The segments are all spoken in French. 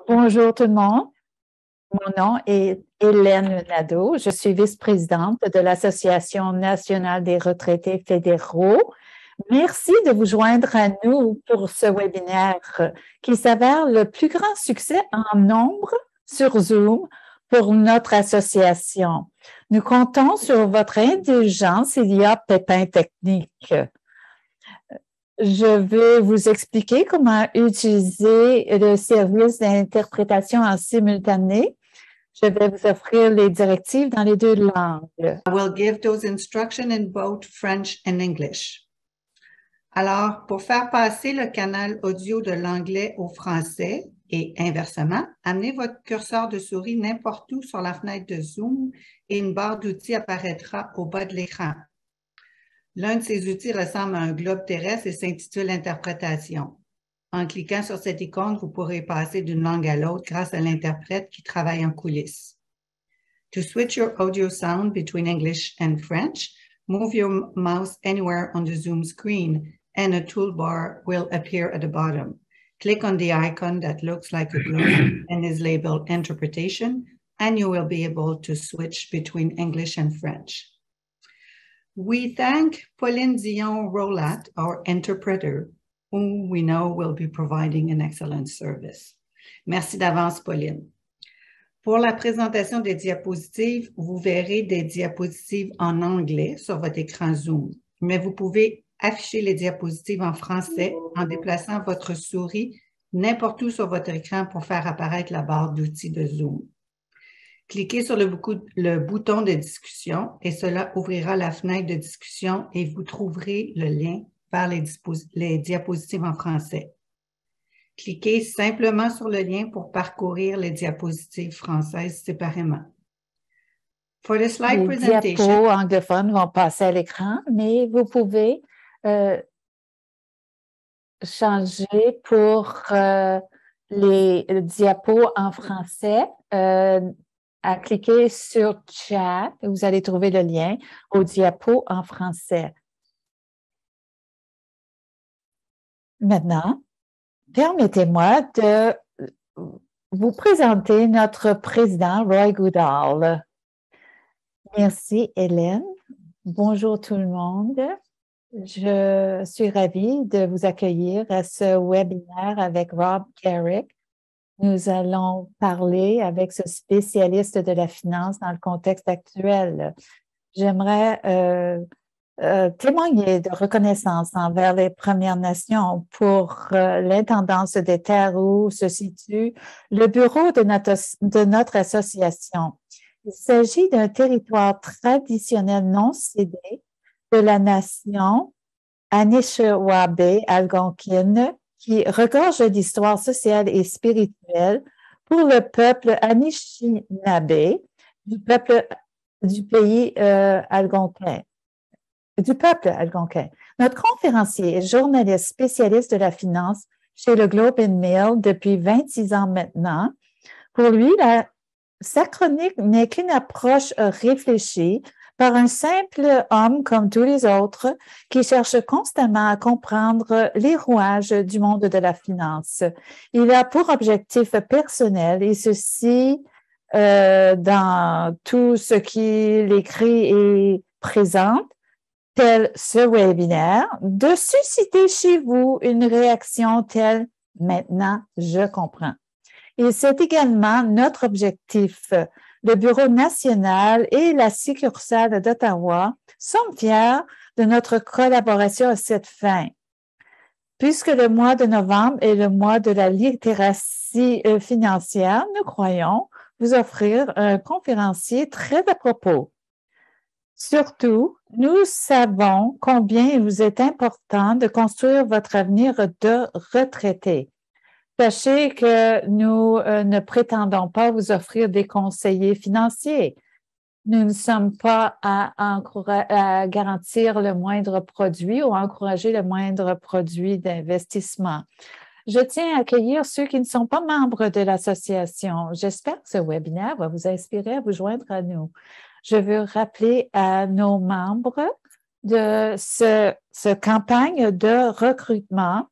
Bonjour tout le monde. Mon nom est Hélène Nadeau. Je suis vice-présidente de l'Association nationale des retraités fédéraux. Merci de vous joindre à nous pour ce webinaire qui s'avère le plus grand succès en nombre sur Zoom pour notre association. Nous comptons sur votre indulgence, il y a pépins techniques. Je vais vous expliquer comment utiliser le service d'interprétation en simultané. Je vais vous offrir les directives dans les deux langues. I will give those instructions in both French and English. Alors, pour faire passer le canal audio de l'anglais au français et inversement, amenez votre curseur de souris n'importe où sur la fenêtre de Zoom et une barre d'outils apparaîtra au bas de l'écran. L'un de ces outils ressemble à un globe terrestre et s'intitule Interprétation. En cliquant sur cette icône, vous pourrez passer d'une langue à l'autre grâce à l'interprète qui travaille en coulisses. To switch your audio sound between English and French, move your mouse anywhere on the Zoom screen and a toolbar will appear at the bottom. Click on the icon that looks like a globe and is labeled Interpretation, and you will be able to switch between English and French. We thank Pauline Dion-Rolat, our interpreter, whom we know will be providing an excellent service. Merci d'avance, Pauline. Pour la présentation des diapositives, vous verrez des diapositives en anglais sur votre écran Zoom, mais vous pouvez afficher les diapositives en français en déplaçant votre souris n'importe où sur votre écran pour faire apparaître la barre d'outils de Zoom. Cliquez sur le bouton de discussion et cela ouvrira la fenêtre de discussion et vous trouverez le lien vers les diapositives en français. Cliquez simplement sur le lien pour parcourir les diapositives françaises séparément. For the slide Les presentation, diapos anglophones vont passer à l'écran, mais vous pouvez changer pour les diapos en français à cliquer sur Chat. Vous allez trouver le lien aux diapos en français. Maintenant, permettez-moi de vous présenter notre président, Roy Goodall. Merci, Hélène. Bonjour tout le monde. Je suis ravie de vous accueillir à ce webinaire avec Rob Carrick. Nous allons parler avec ce spécialiste de la finance dans le contexte actuel. J'aimerais témoigner de reconnaissance envers les Premières Nations pour l'intendance des terres où se situe le bureau de notre association. Il s'agit d'un territoire traditionnel non cédé de la nation Anishinaabe-Algonquine qui regorge d'histoire sociale et spirituelle pour le peuple Anishinaabe du pays algonquin. Du peuple algonquin. Notre conférencier est journaliste spécialiste de la finance chez le Globe and Mail depuis 26 ans maintenant. Pour lui, sa chronique n'est qu'une approche réfléchie par un simple homme comme tous les autres qui cherche constamment à comprendre les rouages du monde de la finance. Il a pour objectif personnel, et ceci dans tout ce qu'il écrit et présente, tel ce webinaire, de susciter chez vous une réaction telle « Maintenant, je comprends ». Et c'est également notre objectif. Le Bureau national et la succursale d'Ottawa sont fiers de notre collaboration à cette fin. Puisque le mois de novembre est le mois de la littératie financière, nous croyons vous offrir un conférencier très à propos. Surtout, nous savons combien il vous est important de construire votre avenir de retraité. Sachez que nous ne prétendons pas vous offrir des conseillers financiers. Nous ne sommes pas à garantir le moindre produit ou à encourager le moindre produit d'investissement. Je tiens à accueillir ceux qui ne sont pas membres de l'association. J'espère que ce webinaire va vous inspirer à vous joindre à nous. Je veux rappeler à nos membres de ce campagne de recrutement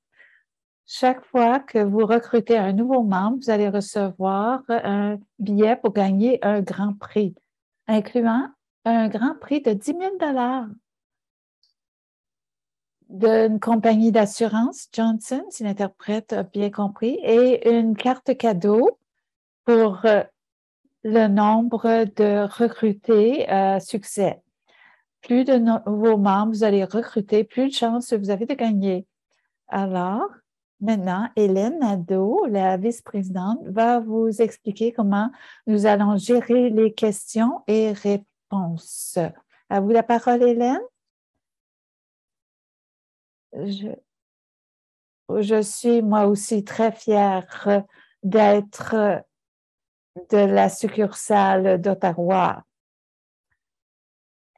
Chaque fois que vous recrutez un nouveau membre, vous allez recevoir un billet pour gagner un grand prix, incluant un grand prix de 10 000 d'une compagnie d'assurance, Johnson, si l'interprète a bien compris, et une carte cadeau pour le nombre de recrutés à succès. Plus de nouveaux membres vous allez recruter, plus de chances vous avez de gagner. Alors, maintenant, Hélène Nadeau, la vice-présidente, va vous expliquer comment nous allons gérer les questions et réponses. À vous la parole, Hélène. Je suis moi aussi très fière d'être de la succursale d'Ottawa.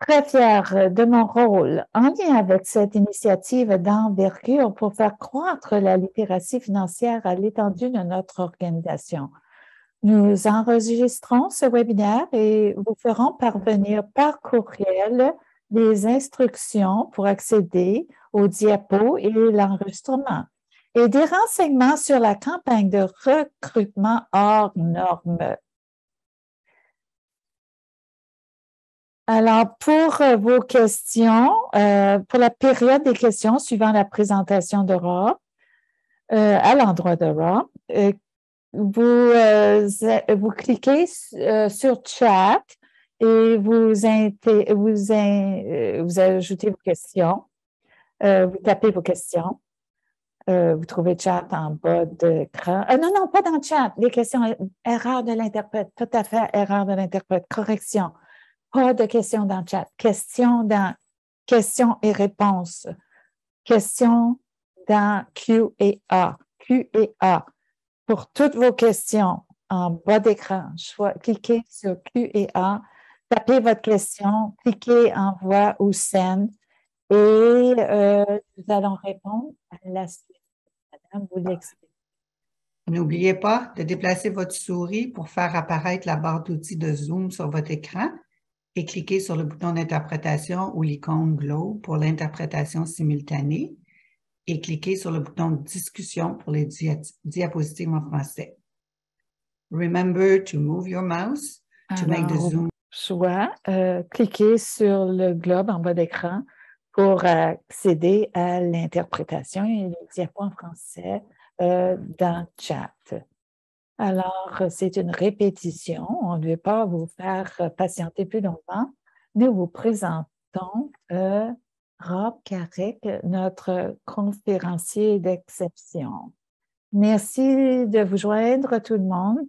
Très fière de mon rôle en lien avec cette initiative d'envergure pour faire croître la littératie financière à l'étendue de notre organisation. Nous enregistrons ce webinaire et vous ferons parvenir par courriel les instructions pour accéder aux diapos et l'enregistrement et des renseignements sur la campagne de recrutement hors norme. Alors, pour vos questions, pour la période des questions suivant la présentation de Rob, à l'endroit de Rob, vous cliquez sur Chat et vous ajoutez vos questions, vous tapez vos questions. Vous trouvez Chat en bas d'écran. Non, pas dans le Chat. Les questions, erreur de l'interprète, tout à fait, erreur de l'interprète, correction. Pas de questions dans le chat. Questions dans questions et réponses. Questions dans Q et A. Q et A. Pour toutes vos questions en bas d'écran, cliquez sur Q et A, tapez votre question, cliquez Envoi ou Send et nous allons répondre à la suite. Madame, vous l'expliquez. N'oubliez pas de déplacer votre souris pour faire apparaître la barre d'outils de Zoom sur votre écran et cliquez sur le bouton d'interprétation ou l'icône Globe pour l'interprétation simultanée et cliquez sur le bouton Discussion pour les diapositives en français. Remember to move your mouse to make the Zoom. Soit cliquez sur le globe en bas d'écran pour accéder à l'interprétation et les diapos en français dans le chat. Alors, c'est une répétition. On ne veut pas vous faire patienter plus longtemps. Nous vous présentons Rob Carrick, notre conférencier d'exception. Merci de vous joindre, tout le monde.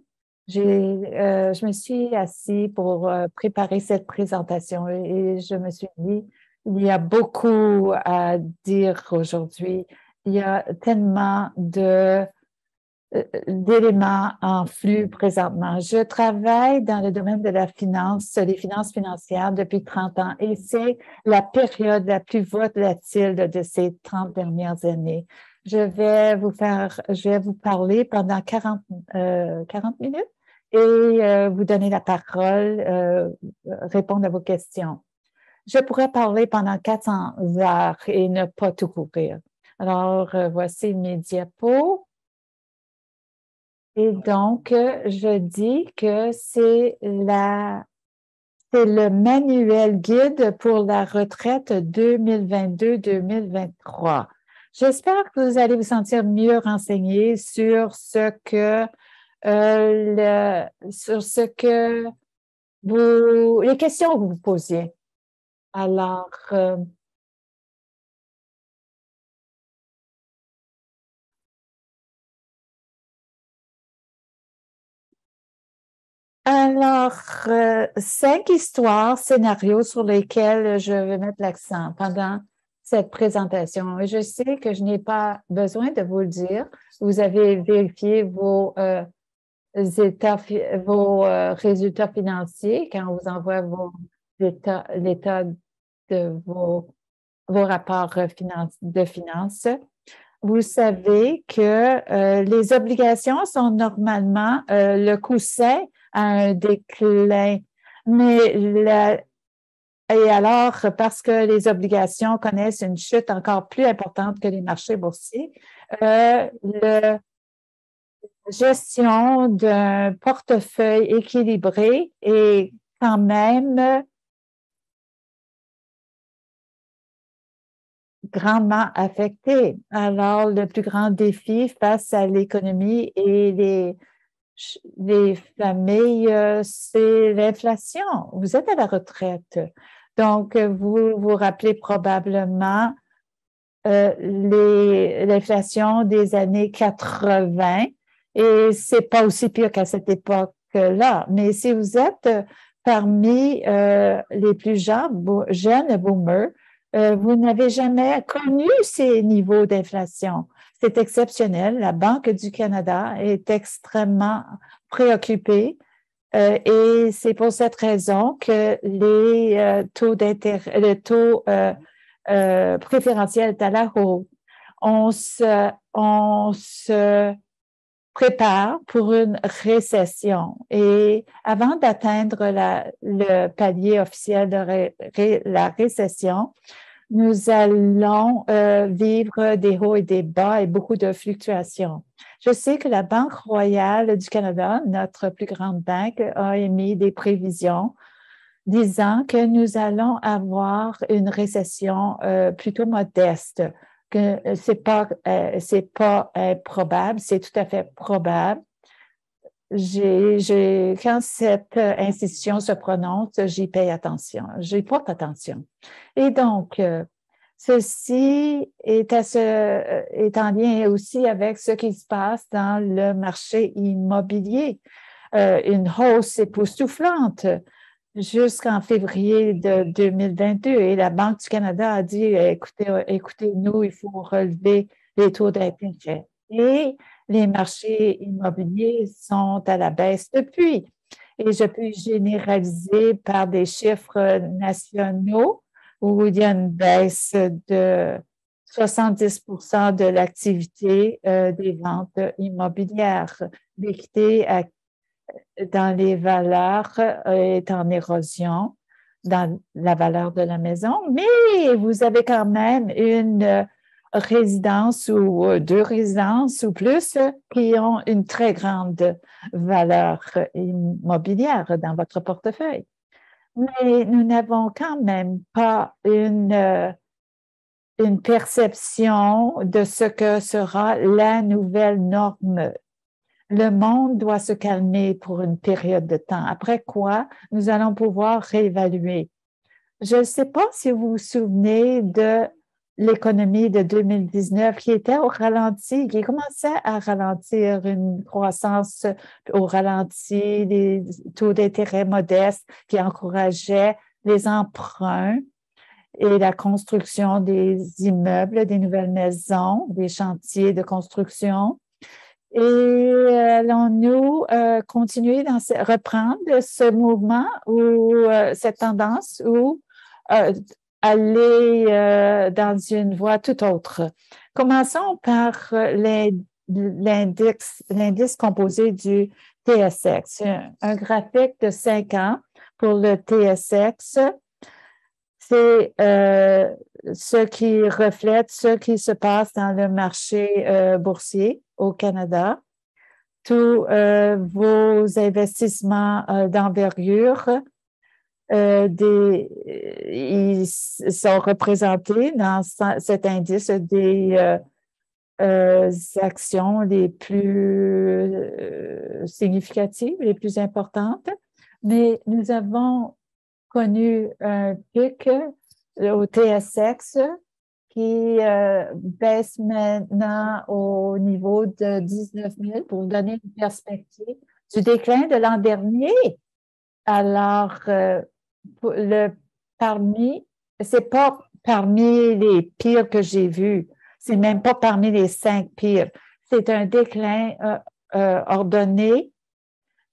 Je me suis assise pour préparer cette présentation et je me suis dit, il y a beaucoup à dire aujourd'hui. Il y a tellement d'éléments en flux présentement. Je travaille dans le domaine de la finance, les finances financières depuis 30 ans et c'est la période la plus volatile de ces 30 dernières années. Je vais vous parler pendant 40 minutes et vous donner la parole, répondre à vos questions. Je pourrais parler pendant 400 heures et ne pas tout couvrir. Alors, voici mes diapos. Et donc, je dis que c'est le manuel guide pour la retraite 2022-2023. J'espère que vous allez vous sentir mieux renseigné sur ce que les questions que vous posiez. Alors, cinq histoires, scénarios sur lesquels je vais mettre l'accent pendant cette présentation. Et je sais que je n'ai pas besoin de vous le dire. Vous avez vérifié vos résultats financiers quand on vous envoie l'état de vos rapports de finances. Vous savez que les obligations sont normalement le coussin à un déclin, mais et alors, parce que les obligations connaissent une chute encore plus importante que les marchés boursiers, la gestion d'un portefeuille équilibré est quand même grandement affecté. Alors, le plus grand défi face à l'économie et les familles, c'est l'inflation. Vous êtes à la retraite. Donc, vous vous rappelez probablement l'inflation des années 80 et c'est pas aussi pire qu'à cette époque-là. Mais si vous êtes parmi les plus jeunes boomers, vous n'avez jamais connu ces niveaux d'inflation. C'est exceptionnel. La Banque du Canada est extrêmement préoccupée et c'est pour cette raison que les taux d'intérêt, le taux préférentiel est à la hausse. On se prépare pour une récession et avant d'atteindre le palier officiel de la récession, nous allons vivre des hauts et des bas et beaucoup de fluctuations. Je sais que la Banque royale du Canada, notre plus grande banque, a émis des prévisions disant que nous allons avoir une récession plutôt modeste, que c'est pas improbable, c'est tout à fait probable. Quand cette institution se prononce, j'y paye attention, j'y porte attention. Et donc, ceci est en lien aussi avec ce qui se passe dans le marché immobilier. Une hausse époustouflante jusqu'en février de 2022. Et la Banque du Canada a dit, écoutez-nous, il faut relever les taux d'intérêt. Et les marchés immobiliers sont à la baisse depuis. Et je peux généraliser par des chiffres nationaux où il y a une baisse de 70 de l'activité des ventes immobilières. L'équité dans les valeurs est en érosion dans la valeur de la maison, mais vous avez quand même une résidence ou deux résidences ou plus qui ont une très grande valeur immobilière dans votre portefeuille. Mais nous n'avons quand même pas une perception de ce que sera la nouvelle norme. Le monde doit se calmer pour une période de temps, après quoi nous allons pouvoir réévaluer. Je ne sais pas si vous vous souvenez de l'économie de 2019 qui était au ralenti, qui commençait à ralentir, une croissance au ralenti, des taux d'intérêt modestes qui encourageaient les emprunts et la construction des immeubles, des nouvelles maisons, des chantiers de construction. Et allons-nous continuer reprendre ce mouvement ou cette tendance ou aller dans une voie tout autre? Commençons par l'indice composé du TSX. Un graphique de 5 ans pour le TSX. C'est ce qui reflète ce qui se passe dans le marché boursier au Canada. Tous vos investissements d'envergure, ils sont représentés dans cet indice des actions les plus significatives, les plus importantes. Mais nous avons connu un pic au TSX qui baisse maintenant au niveau de 19 000 pour vous donner une perspective du déclin de l'an dernier. Alors, c'est pas parmi les pires que j'ai vus, c'est même pas parmi les 5 pires. C'est un déclin ordonné.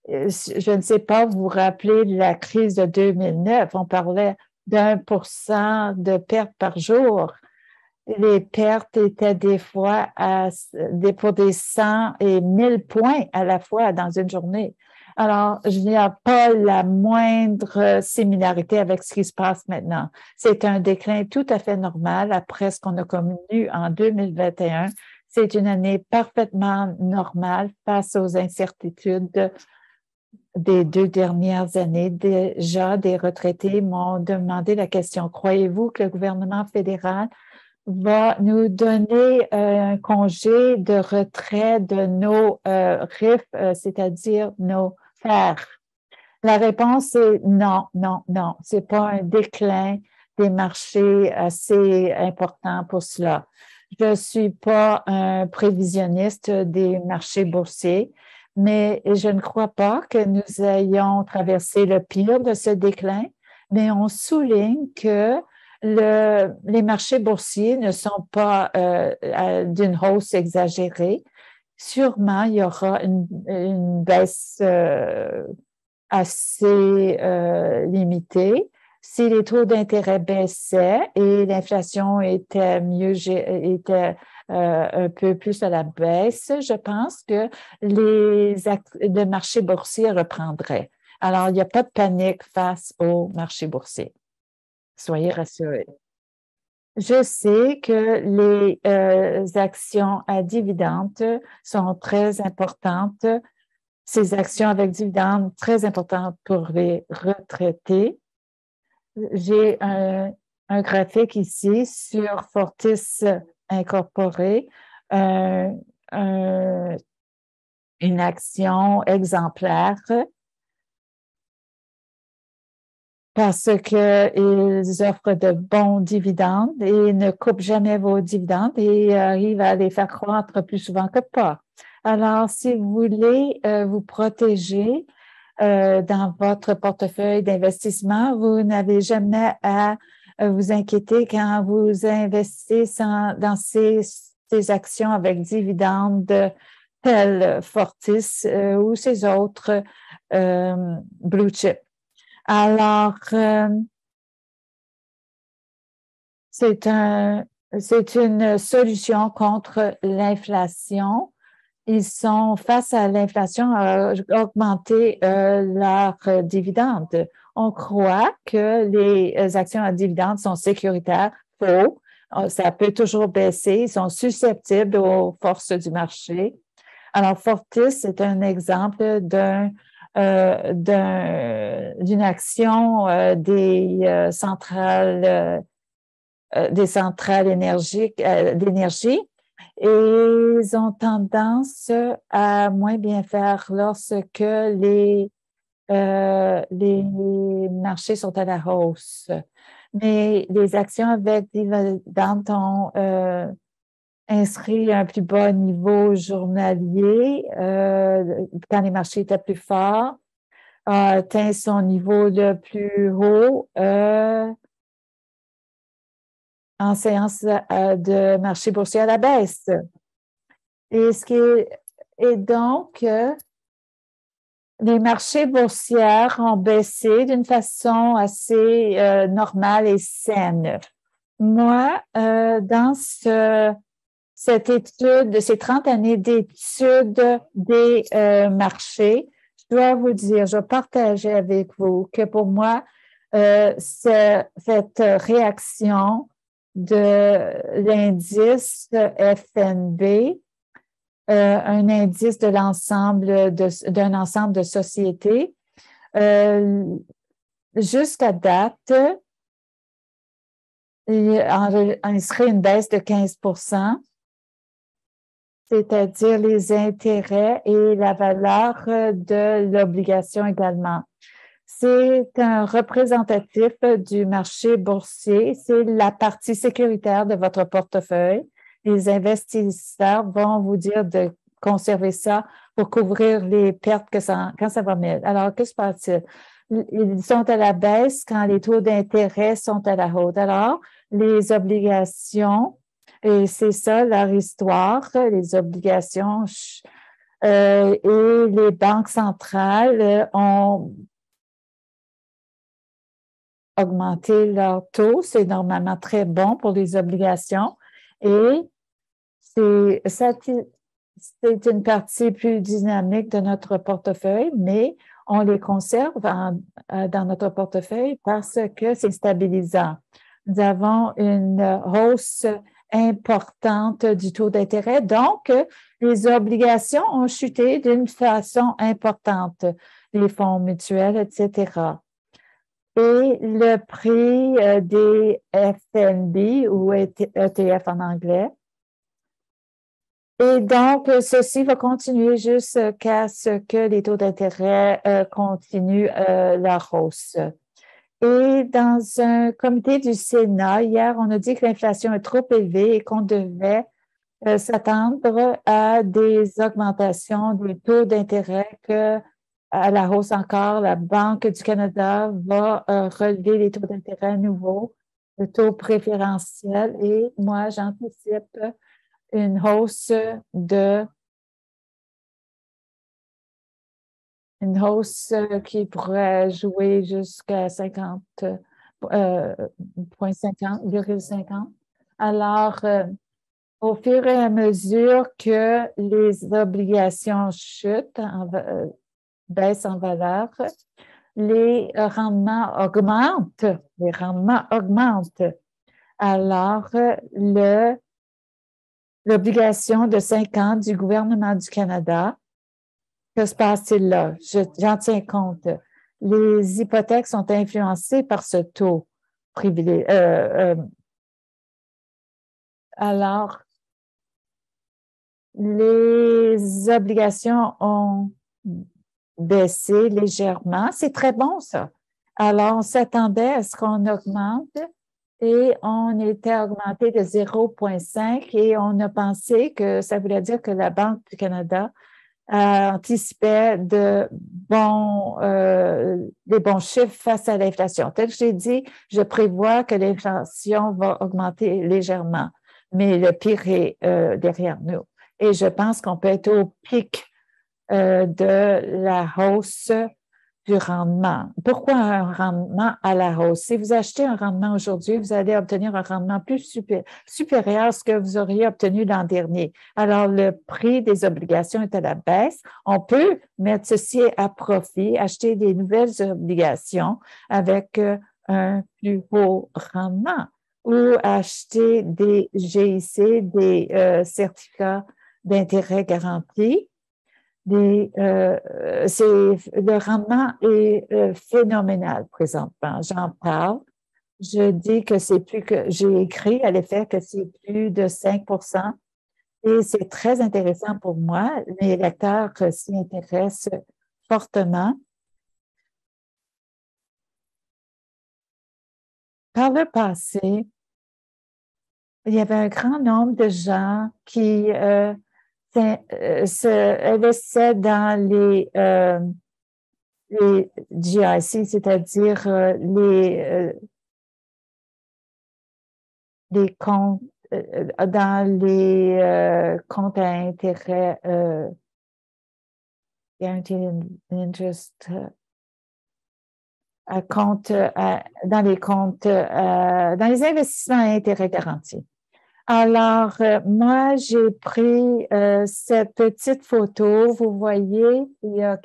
Je ne sais pas, vous vous rappelez de la crise de 2009, on parlait d'1% de pertes par jour. Les pertes étaient des fois pour des 100 et 1000 points à la fois dans une journée. Alors, il n'y a pas la moindre similarité avec ce qui se passe maintenant. C'est un déclin tout à fait normal après ce qu'on a connu en 2021. C'est une année parfaitement normale face aux incertitudes des 2 dernières années. Déjà, des retraités m'ont demandé la question, croyez-vous que le gouvernement fédéral va nous donner un congé de retrait de nos RIF, c'est-à-dire nos terres? La réponse est non, non, non. C'est pas un déclin des marchés assez important pour cela. Je ne suis pas un prévisionniste des marchés boursiers, mais je ne crois pas que nous ayons traversé le pire de ce déclin, mais on souligne que les marchés boursiers ne sont pas d'une hausse exagérée. Sûrement, il y aura une baisse assez limitée. Si les taux d'intérêt baissaient et l'inflation était un peu plus à la baisse, je pense que le marché boursier reprendrait. Alors, il n'y a pas de panique face au marché boursier. Soyez rassurés. Je sais que les actions à dividendes sont très importantes. Ces actions avec dividendes très importantes pour les retraités. J'ai un graphique ici sur Fortis Incorporé, euh, euh, une action exemplaire parce qu'ils offrent de bons dividendes et ne coupent jamais vos dividendes et arrivent à les faire croître plus souvent que pas. Alors, si vous voulez vous protéger dans votre portefeuille d'investissement, vous n'avez jamais à vous inquiéter quand vous investissez dans ces actions avec dividendes telles Fortis ou ces autres blue chips. Alors, c'est une solution contre l'inflation. Ils sont face à l'inflation à augmenter leurs dividendes. On croit que les actions à dividendes sont sécuritaires. Faux. Ça peut toujours baisser. Ils sont susceptibles aux forces du marché. Alors, Fortis est un exemple d'une action des centrales d'énergie et ils ont tendance à moins bien faire lorsque les marchés sont à la hausse. Mais les actions avec dividendes ont inscrit un plus bas niveau journalier quand les marchés étaient plus forts, a atteint son niveau le plus haut en séance de marché boursier à la baisse. Et donc, les marchés boursiers ont baissé d'une façon assez normale et saine. Moi, dans cette étude, de ces 30 années d'études des marchés, je dois vous dire, je partageais avec vous que pour moi, cette réaction de l'indice FNB, un indice de l'ensemble d'un ensemble de sociétés, jusqu'à date, il serait une baisse de 15%, c'est-à-dire les intérêts et la valeur de l'obligation également. C'est un représentatif du marché boursier. C'est la partie sécuritaire de votre portefeuille. Les investisseurs vont vous dire de conserver ça pour couvrir les pertes quand ça va mal. Alors, que se passe-t-il? Ils sont à la baisse quand les taux d'intérêt sont à la hausse. Alors, les obligations, et c'est ça leur histoire, les obligations et les banques centrales ont augmenter leur taux. C'est normalement très bon pour les obligations et c'est c'est une partie plus dynamique de notre portefeuille, mais on les conserve dans notre portefeuille parce que c'est stabilisant. Nous avons une hausse importante du taux d'intérêt, donc les obligations ont chuté d'une façon importante, les fonds mutuels, etc. Et le prix des FNB ou ETF en anglais. Et donc, ceci va continuer jusqu'à ce que les taux d'intérêt continuent la hausse. Et dans un comité du Sénat, hier, on a dit que l'inflation est trop élevée et qu'on devait s'attendre à des augmentations des taux d'intérêt que à la hausse encore. La Banque du Canada va relever les taux d'intérêt nouveaux, le taux préférentiel. Et moi, j'anticipe une hausse qui pourrait jouer jusqu'à 50,50. Alors, au fur et à mesure que les obligations chutent, baissent en valeur, les rendements augmentent. Les rendements augmentent. Alors, l'obligation de 5 ans du gouvernement du Canada, que se passe-t-il là? J'en tiens compte. Les hypothèques sont influencées par ce taux privilégié. Alors, les obligations ont baissé légèrement. C'est très bon, ça. Alors, on s'attendait à ce qu'on augmente et on était augmenté de 0,5 et on a pensé que ça voulait dire que la Banque du Canada anticipait des bons chiffres face à l'inflation. Tel que j'ai dit, je prévois que l'inflation va augmenter légèrement, mais le pire est derrière nous. Et je pense qu'on peut être au pic de la hausse du rendement. Pourquoi un rendement à la hausse? Si vous achetez un rendement aujourd'hui, vous allez obtenir un rendement plus supérieur à ce que vous auriez obtenu l'an dernier. Alors, le prix des obligations est à la baisse. On peut mettre ceci à profit, acheter des nouvelles obligations avec un plus haut rendement ou acheter des GIC, des certificats d'intérêt garantis. Le rendement est phénoménal présentement. J'en parle. Je dis que c'est plus que j'ai écrit à l'effet que c'est plus de 5 et c'est très intéressant pour moi. Les lecteurs s'y intéressent fortement. Par le passé, il y avait un grand nombre de gens qui investissaient dans les GIC, c'est-à-dire les comptes dans les comptes à intérêt guaranteed interest dans les investissements à intérêt garanti. Alors, moi, j'ai pris cette petite photo. Vous voyez, il y a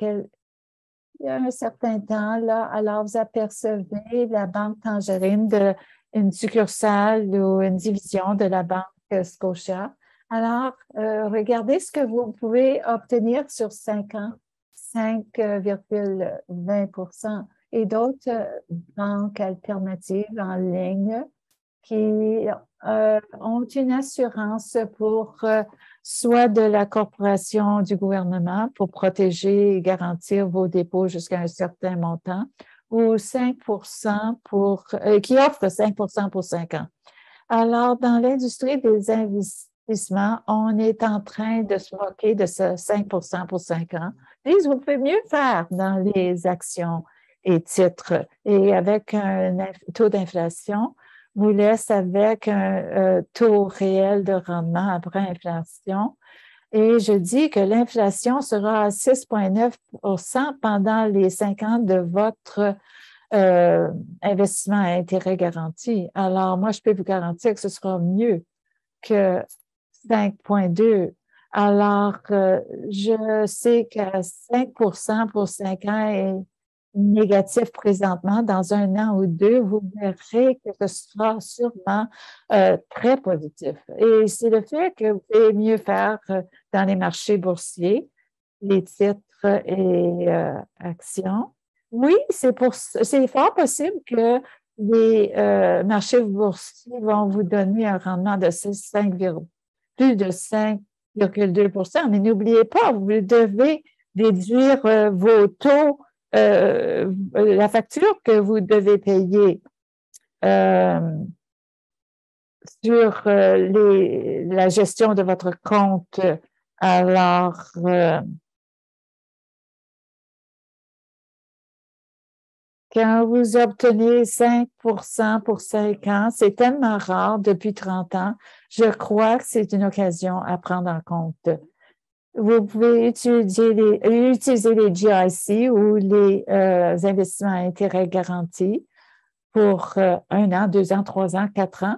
un certain temps, là, alors vous apercevez la Banque Tangerine une succursale ou une division de la Banque Scotia. Alors, regardez ce que vous pouvez obtenir sur 5 ans, 5,20 et d'autres banques alternatives en ligne qui ont une assurance pour soit de la corporation du gouvernement pour protéger et garantir vos dépôts jusqu'à un certain montant, ou 5 qui offre 5 pour 5 ans. Alors, dans l'industrie des investissements, on est en train de se moquer de ce 5 pour 5 ans. Puis, vous pouvez mieux faire dans les actions et titres. Et avec un taux d'inflation, vous laisse avec un taux réel de rendement après inflation. Et je dis que l'inflation sera à 6,9 pendant les 5 ans de votre investissement à intérêt garanti. Alors, moi, je peux vous garantir que ce sera mieux que 5,2. Alors, je sais que 5 pour 5 ans est négatif présentement. Dans un an ou deux, vous verrez que ce sera sûrement très positif. Et c'est le fait que vous pouvez mieux faire dans les marchés boursiers, les titres et actions. Oui, c'est fort possible que les marchés boursiers vont vous donner un rendement de plus de 5,2 mais n'oubliez pas, vous devez déduire vos taux, la facture que vous devez payer sur la gestion de votre compte. Alors, quand vous obtenez 5 pour 5 ans, c'est tellement rare depuis 30 ans, je crois que c'est une occasion à prendre en compte. Vous pouvez utiliser les GIC ou les investissements à intérêt garanti pour 1 an, 2 ans, 3 ans, 4 ans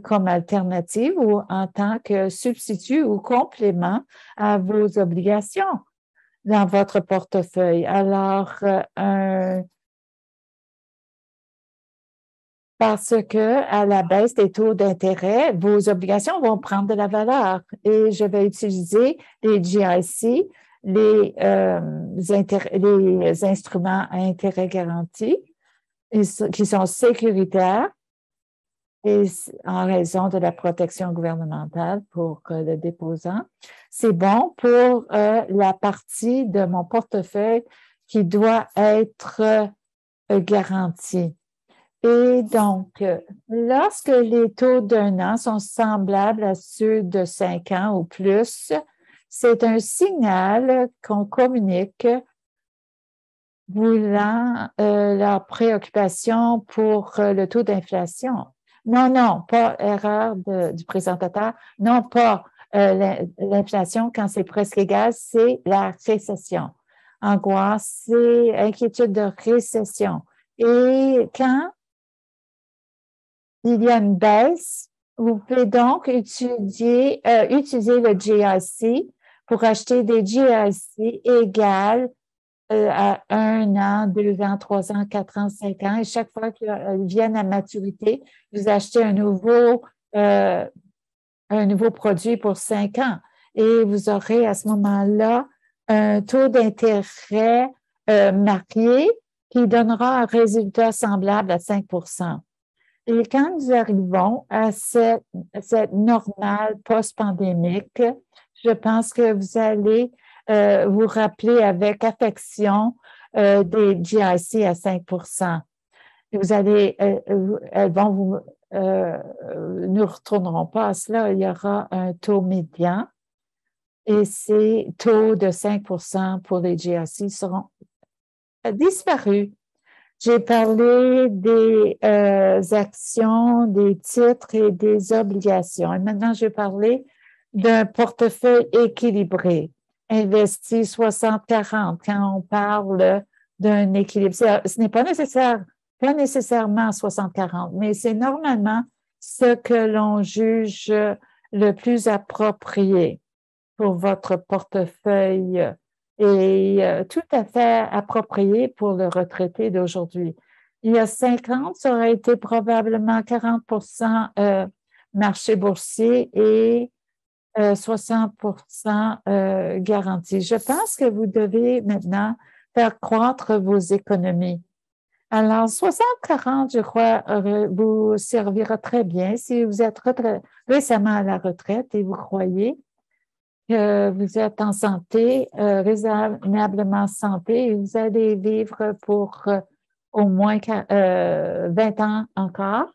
comme alternative ou en tant que substitut ou complément à vos obligations dans votre portefeuille. Alors, parce que à la baisse des taux d'intérêt, vos obligations vont prendre de la valeur et je vais utiliser les GIC, les instruments à intérêt garanti qui sont sécuritaires et en raison de la protection gouvernementale pour le déposant. C'est bon pour la partie de mon portefeuille qui doit être garantie. Et donc, lorsque les taux d'1 an sont semblables à ceux de 5 ans ou plus, c'est un signal qu'on communique voulant leur préoccupation pour le taux d'inflation. Non, pas erreur du présentateur. Non, pas l'inflation quand c'est presque égal, c'est la récession. Angoisse, c'est inquiétude de récession. Et quand il y a une baisse, vous pouvez donc utiliser le GIC pour acheter des GIC égales à 1 an, 2 ans, 3 ans, 4 ans, 5 ans. Et chaque fois qu'ils viennent à maturité, vous achetez un nouveau produit pour 5 ans. Et vous aurez à ce moment-là un taux d'intérêt marqué qui donnera un résultat semblable à 5 Et quand nous arrivons à cette normale post-pandémique, je pense que vous allez vous rappeler avec affection des GIC à 5 Et vous allez, elles vont vous, nous ne retournerons pas à cela, il y aura un taux médian et ces taux de 5 pour les GIC seront disparus. J'ai parlé des actions, des titres et des obligations. Et maintenant, je vais parler d'un portefeuille équilibré, investi 60-40 quand on parle d'un équilibre. Ce n'est pas nécessairement 60-40, mais c'est normalement ce que l'on juge le plus approprié pour votre portefeuille et tout à fait approprié pour le retraité d'aujourd'hui. Il y a 5 ans, ça aurait été probablement 40 marché boursier et 60 garantie. Je pense que vous devez maintenant faire croître vos économies. Alors, 60-40, je crois, vous servira très bien si vous êtes récemment à la retraite et vous croyez que vous êtes en santé, raisonnablement santé, et vous allez vivre pour au moins 20 ans encore.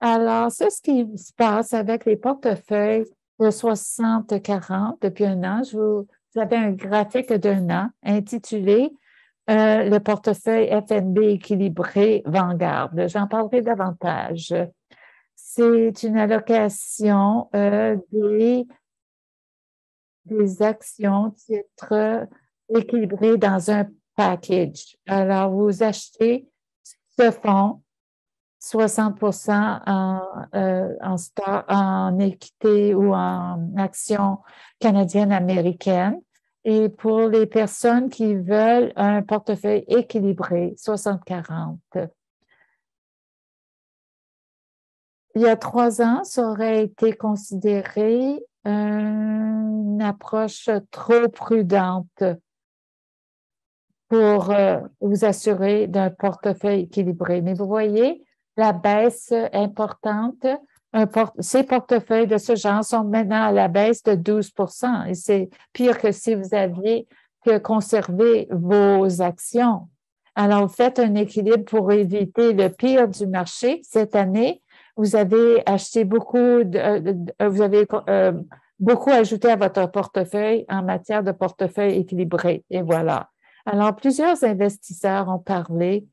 Alors, c'est ce qui se passe avec les portefeuilles de 60-40 depuis 1 an. Vous avez un graphique d'1 an intitulé le portefeuille FNB équilibré Vanguard. J'en parlerai davantage. C'est une allocation des actions, titres équilibrés dans un package. Alors, vous achetez ce fonds 60 en équité ou en action canadienne-américaine. Et pour les personnes qui veulent un portefeuille équilibré, 60-40. Il y a 3 ans, ça aurait été considéré une approche trop prudente pour vous assurer d'un portefeuille équilibré. Mais vous voyez, la baisse importante, ces portefeuilles de ce genre sont maintenant à la baisse de 12 et c'est pire que si vous aviez que conserver vos actions. Alors, vous faites un équilibre pour éviter le pire du marché. Cette année, vous avez acheté beaucoup, vous avez beaucoup ajouté à votre portefeuille en matière de portefeuille équilibré. Et voilà. Alors, plusieurs investisseurs ont parlé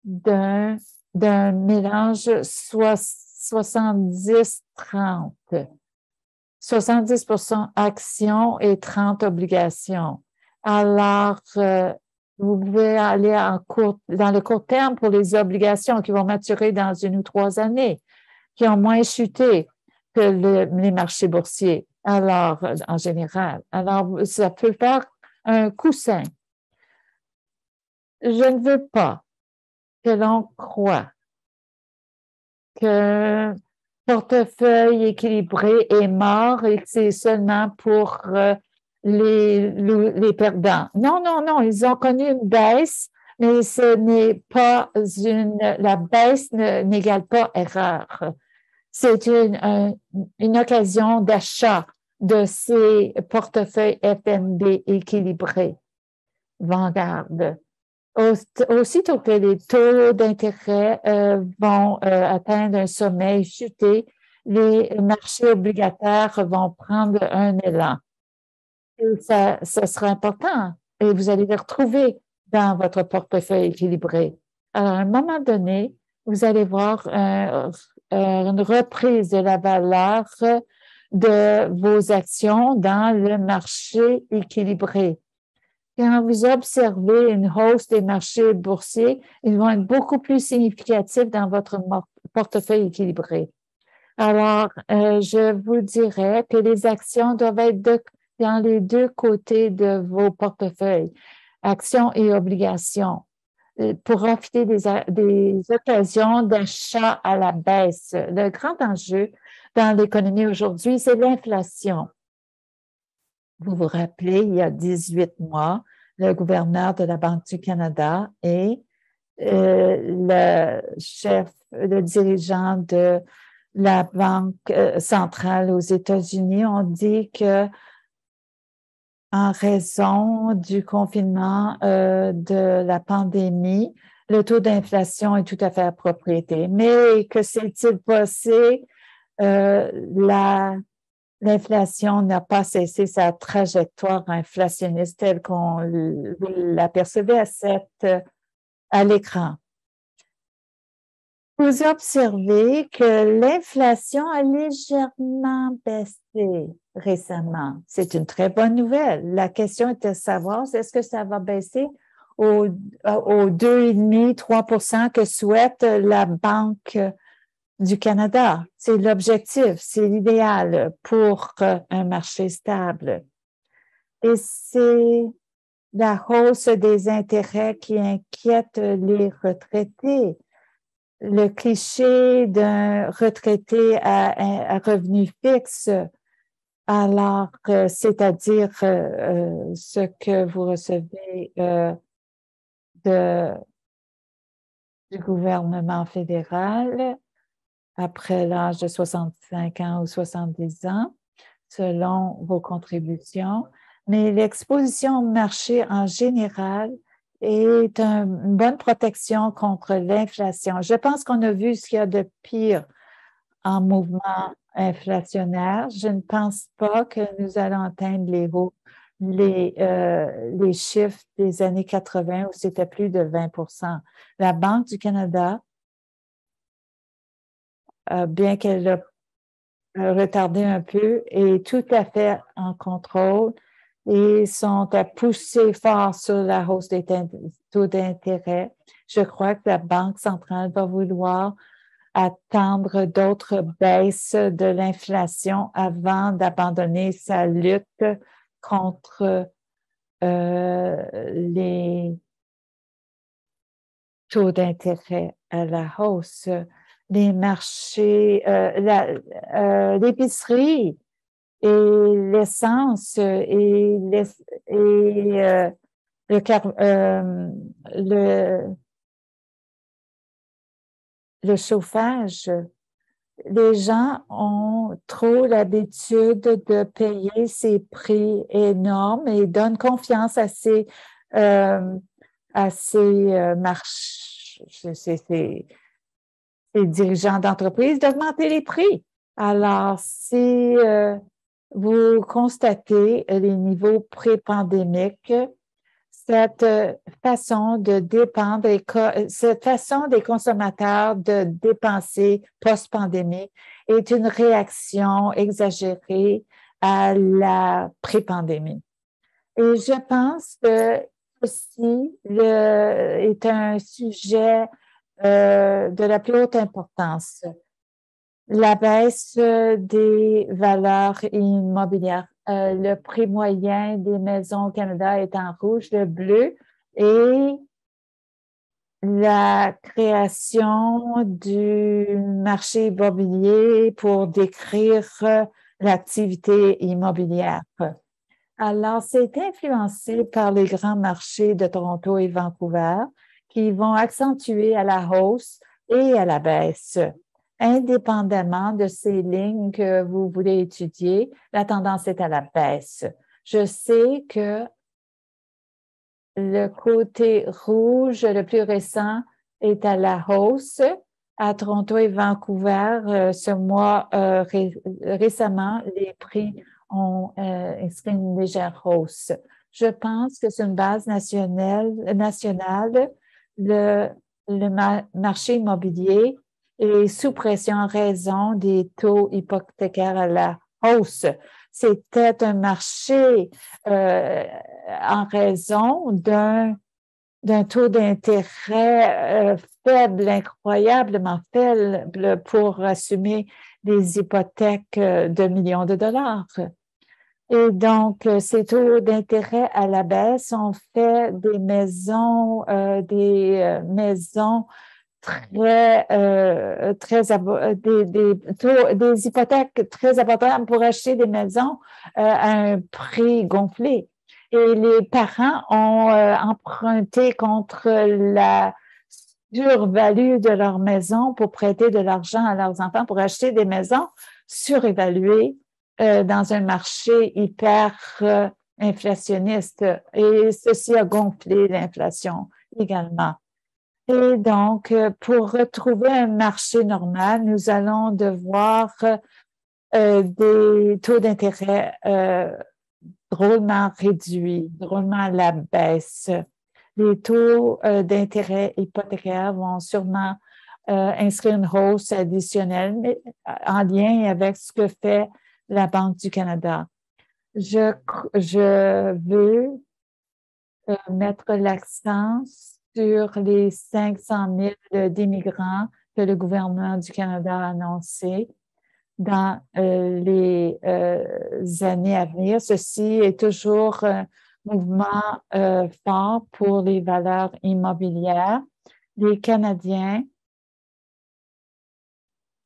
d'un mélange 70-30. 70 actions et 30 obligations. Alors, vous pouvez aller dans le court terme pour les obligations qui vont maturer dans 1 ou 3 années, qui ont moins chuté que les marchés boursiers, alors, en général. Alors, ça peut faire un coussin. Je ne veux pas que l'on croie que portefeuille équilibré est mort et que c'est seulement pour les perdants. Non, non, non, ils ont connu une baisse, mais ce n'est pas la baisse n'égale pas erreur. C'est une occasion d'achat de ces portefeuilles FNB équilibrés. Vanguard. Aussitôt que les taux d'intérêt vont atteindre un sommet, chuter, les marchés obligataires vont prendre un élan. Et ça sera important et vous allez les retrouver dans votre portefeuille équilibré. Alors, à un moment donné, vous allez voir une reprise de la valeur de vos actions dans le marché équilibré. Quand vous observez une hausse des marchés boursiers, ils vont être beaucoup plus significatifs dans votre portefeuille équilibré. Alors, je vous dirais que les actions doivent être dans les deux côtés de vos portefeuilles, actions et obligations, pour profiter des occasions d'achat à la baisse. Le grand enjeu dans l'économie aujourd'hui, c'est l'inflation. Vous vous rappelez, il y a 18 mois, le gouverneur de la Banque du Canada et le dirigeant de la Banque centrale aux États-Unis ont dit que en raison du confinement de la pandémie, le taux d'inflation est tout à fait à propriété. Mais que s'est-il passé? L'inflation n'a pas cessé sa trajectoire inflationniste telle qu'on l'apercevait à l'écran. Vous observez que l'inflation a légèrement baissé récemment. C'est une très bonne nouvelle. La question est de savoir, est-ce que ça va baisser aux 2,5-3 % que souhaite la Banque du Canada? C'est l'objectif, c'est l'idéal pour un marché stable. Et c'est la hausse des intérêts qui inquiète les retraités. Le cliché d'un retraité à revenu fixe, alors c'est-à-dire ce que vous recevez du gouvernement fédéral après l'âge de 65 ans ou 70 ans, selon vos contributions. Mais l'exposition au marché en général est une bonne protection contre l'inflation. Je pense qu'on a vu ce qu'il y a de pire en mouvement inflationnaire. Je ne pense pas que nous allons atteindre les chiffres des années 80 où c'était plus de 20 %. La Banque du Canada, bien qu'elle a retardé un peu, est tout à fait en contrôle et sont à pousser fort sur la hausse des taux d'intérêt. Je crois que la Banque centrale va vouloir attendre d'autres baisses de l'inflation avant d'abandonner sa lutte contre les taux d'intérêt à la hausse, les marchés, l'épicerie et l'essence et le chauffage. Les gens ont trop l'habitude de payer ces prix énormes et donnent confiance à ces ces dirigeants d'entreprise d'augmenter les prix. Alors, si vous constatez les niveaux pré-pandémiques, cette façon de dépendre, cette façon des consommateurs de dépenser post-pandémie est une réaction exagérée à la pré-pandémie. Et je pense que ceci est un sujet de la plus haute importance. La baisse des valeurs immobilières. Le prix moyen des maisons au Canada est en rouge, le bleu, et la création du marché immobilier pour décrire l'activité immobilière. Alors, c'est influencé par les grands marchés de Toronto et Vancouver qui vont accentuer à la hausse et à la baisse. Indépendamment de ces lignes que vous voulez étudier, la tendance est à la baisse. Je sais que le côté rouge le plus récent est à la hausse. À Toronto et Vancouver, ce mois, récemment, les prix ont inscrit une légère hausse. Je pense que c'est une base nationale. Le marché immobilier est sous pression en raison des taux hypothécaires à la hausse. C'était un marché en raison d'un taux d'intérêt faible, incroyablement faible pour assumer des hypothèques de millions de dollars. Et donc, ces taux d'intérêt à la baisse ont fait des maisons des hypothèques très abordables pour acheter des maisons à un prix gonflé. Et les parents ont emprunté contre la survalue de leur maison pour prêter de l'argent à leurs enfants pour acheter des maisons surévaluées dans un marché hyper inflationniste. Et ceci a gonflé l'inflation également. Et donc, pour retrouver un marché normal, nous allons devoir des taux d'intérêt drôlement réduits, drôlement à la baisse. Les taux d'intérêt hypothécaires vont sûrement inscrire une hausse additionnelle mais en lien avec ce que fait la Banque du Canada. Je veux mettre l'accent sur les 500 000 d'immigrants que le gouvernement du Canada a annoncé dans les années à venir. Ceci est toujours un mouvement fort pour les valeurs immobilières. Les Canadiens,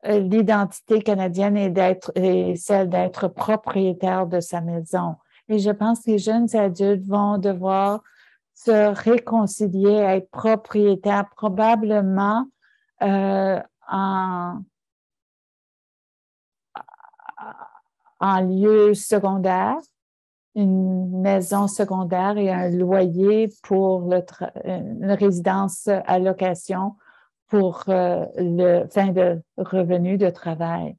l'identité canadienne est celle d'être propriétaire de sa maison. Et je pense que les jeunes adultes vont devoir se réconcilier, être propriétaires probablement en lieu secondaire, une maison secondaire et un loyer pour une résidence à location pour le fin de revenus de travail.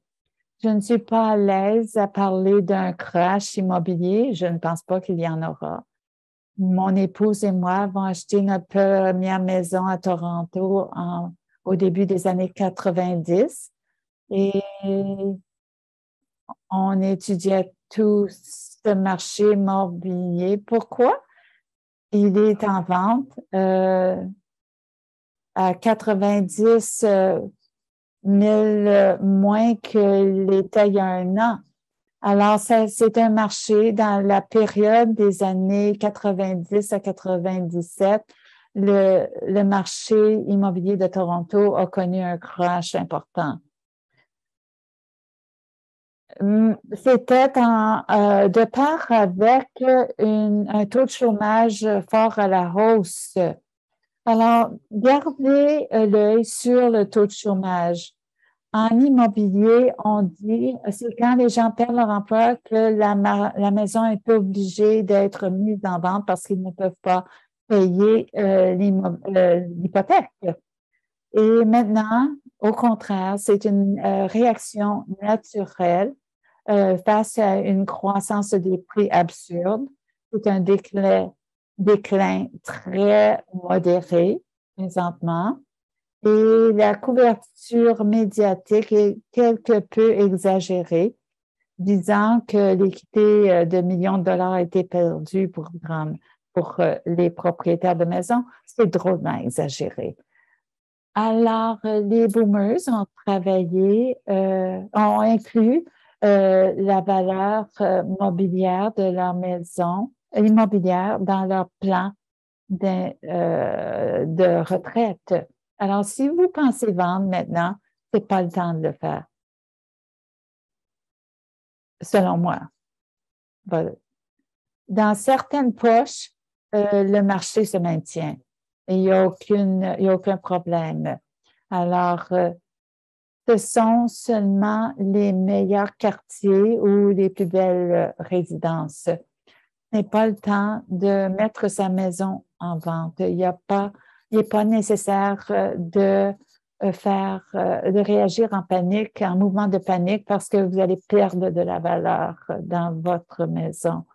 Je ne suis pas à l'aise à parler d'un crash immobilier. Je ne pense pas qu'il y en aura. Mon épouse et moi avons acheté notre première maison à Toronto au début des années 90 et on étudiait tout ce marché immobilier. Pourquoi? Il est en vente à 90 000 moins que l'était il y a un an. Alors, c'est un marché dans la période des années 90 à 97. Le marché immobilier de Toronto a connu un crash important. C'était de part avec un taux de chômage fort à la hausse. Alors, gardez l'œil sur le taux de chômage. En immobilier, on dit, c'est quand les gens perdent leur emploi que la maison est obligée d'être mise en vente parce qu'ils ne peuvent pas payer l'hypothèque. Et maintenant, au contraire, c'est une réaction naturelle face à une croissance des prix absurde. C'est un déclin très modéré présentement. Et la couverture médiatique est quelque peu exagérée, disant que l'équité de millions de dollars a été perdue pour les propriétaires de maisons. C'est drôlement exagéré. Alors, les boomers ont ont inclus la valeur mobilière de leur maison, immobilière dans leur plan de retraite. Alors, si vous pensez vendre maintenant, ce n'est pas le temps de le faire, selon moi. Voilà. Dans certaines poches, le marché se maintient et il n'y a aucun problème. Alors, ce sont seulement les meilleurs quartiers ou les plus belles résidences. Ce n'est pas le temps de mettre sa maison en vente. Il n'est pas nécessaire de réagir en panique, en mouvement de panique, parce que vous allez perdre de la valeur dans votre maison.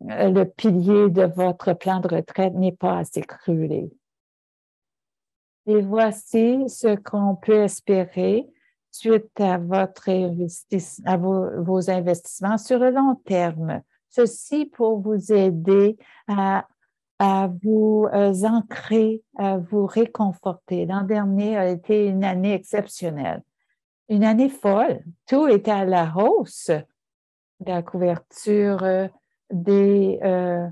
Le pilier de votre plan de retraite n'est pas assez écroulé. Et voici ce qu'on peut espérer suite à vos investissements sur le long terme. Ceci pour vous aider à vous ancrer, à vous réconforter. L'an dernier a été une année exceptionnelle, une année folle. Tout était à la hausse. La couverture de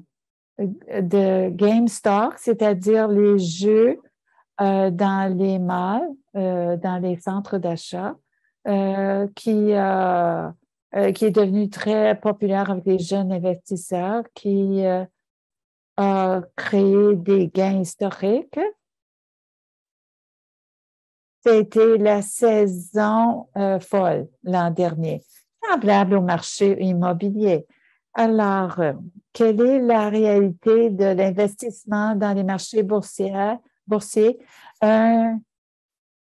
GameStop, c'est-à-dire les jeux dans les malls, dans les centres d'achat, qui est devenu très populaire avec les jeunes investisseurs, qui a créé des gains historiques. C'était la saison folle l'an dernier, semblable au marché immobilier. Alors, quelle est la réalité de l'investissement dans les marchés boursiers?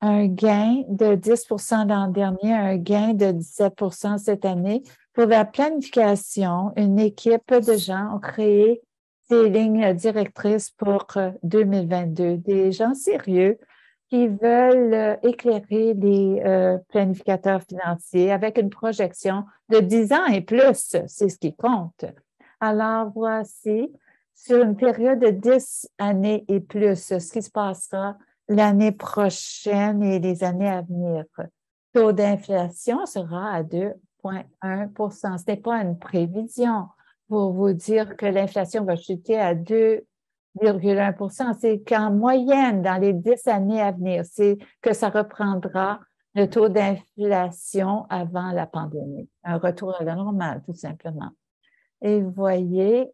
Un gain de 10 l'an dernier, un gain de 17 cette année. Pour la planification, une équipe de gens ont créé des lignes directrices pour 2022, des gens sérieux qui veulent éclairer les planificateurs financiers avec une projection de 10 ans et plus, c'est ce qui compte. Alors, voici, sur une période de 10 années et plus, ce qui se passera l'année prochaine et les années à venir. Le taux d'inflation sera à 2,1 Ce n'est pas une prévision pour vous dire que l'inflation va chuter à 2,1 C'est qu'en moyenne, dans les 10 années à venir, c'est que ça reprendra le taux d'inflation avant la pandémie. Un retour à la normale, tout simplement. Et vous voyez,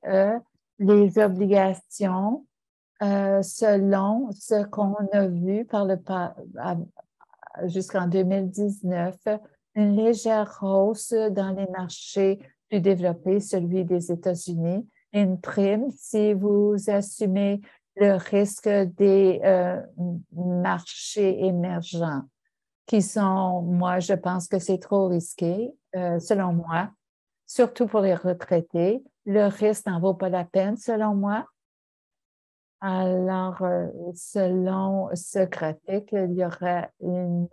les obligations, selon ce qu'on a vu jusqu'en 2019, une légère hausse dans les marchés plus développés, celui des États-Unis, une prime si vous assumez le risque des marchés émergents, qui sont, moi, je pense que c'est trop risqué, selon moi, surtout pour les retraités. Le risque n'en vaut pas la peine, selon moi. Alors, selon ce graphique, il y aura une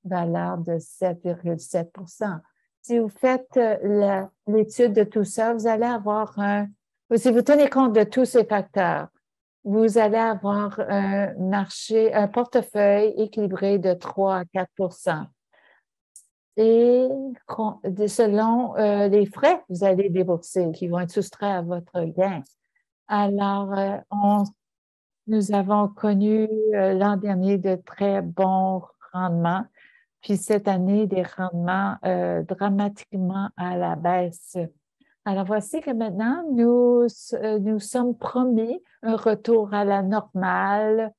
valeur de 7,7 Si vous faites l'étude de tout ça, vous allez avoir si vous tenez compte de tous ces facteurs, vous allez avoir un portefeuille équilibré de 3 à 4 et selon les frais que vous allez débourser qui vont être soustraits à votre gain. Alors, nous avons connu l'an dernier de très bons rendements, puis cette année, des rendements dramatiquement à la baisse. Alors, voici que maintenant, nous sommes promis un retour à la normale